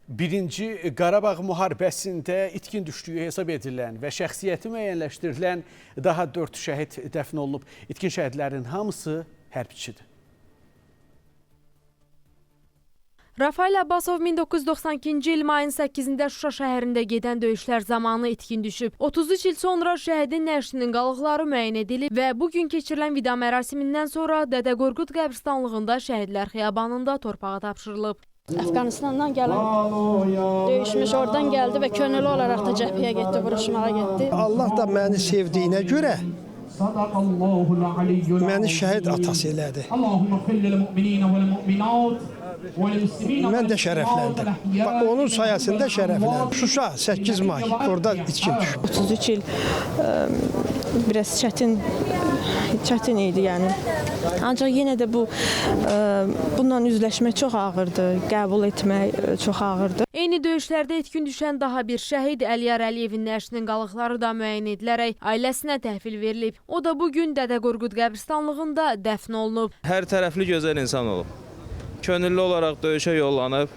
Birinci Qarabağ müharibəsində itkin düşdüyü hesab edilən və şəxsiyyəti müəyyənləşdirilən daha 4 şəhid dəfn olunub. İtkin şəhidlərin hamısı hərbiçidir. Rafael Abbasov 1992-ci il mayın 8-də Şuşa şəhərində gedən döyüşlər zamanı itkin düşüb. 33 il sonra şəhidin nəşinin qalıqları müəyyən edilib və bugün keçirilən vida mərasimindən sonra Dədə Qorqud qəbristanlığında şəhidlər xiyabanında torpağa tapşırılıb. Əfqanistandan gələn döyüşmüş oradan gəldi və könüllü olaraq da cəbhəyə getdi, vuruşmağa getdi. Allah da məni sevdiyinə görə məni şəhid atası elədi. Mən də şərəfləndim. Onun sayəsində şərəfləndim. Şuşa 8 may orada itkin düşüb. 33 il biraz çətin idi yəni. Ancaq yenə də bununla üzləşmək çox ağırdı, qəbul etmək çox ağırdı. Eyni döyüşlərdə itkin düşən daha bir şəhid Əliyar Əliyevin nəşinin qalıqları da müəyyən edilərək ailəsinə təhvil verilib. O da bugün Dədə Qorqud qəbristanlığında dəfn olunub. Hər tərəfli gözəl insan olub. Könüllü olaraq döyüşə yollanıb,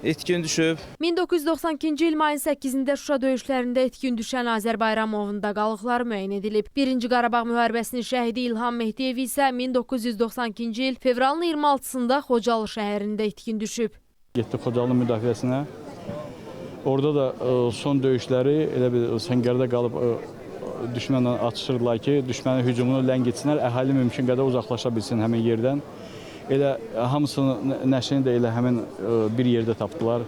itkin düşüb. 1992-ci il mayın 8-də Şuşa döyüşlərində itkin düşən Azər Bayramovun da qalıqları müəyyən edilib. Birinci Qarabağ müharibəsinin şəhidi İlham Mehdiyev isə 1992-ci il fevralın 26-sında Xocalı şəhərində itkin düşüb. Getdi Xocalı müdafiəsinə. Orada da son döyüşləri elə bir səngərdə qalıb düşmənlə atışırdılar ki, düşmənin hücumunu ləng etsinlər, əhali mümkün qədər uzaqlaşa bilsin həmin yerdən. Elə hamısının nəşini də elə həmin bir yerdə tapdılar.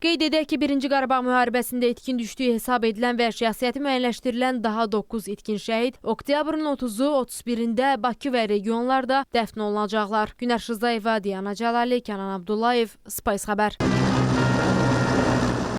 Qeyd edək ki, Birinci Qarabağ müharibəsində itkin düşdüyü hesab edilən və şəxsiyyəti müəyyənləşdirilən daha 9 itkin şəhid oktyabrın 30-u, 31-də Bakı və regionlarda dəfn olunacaqlar. Günəş Rızayeva, Diana Cəlali, Kənan Abdullayev, Spice xəbər.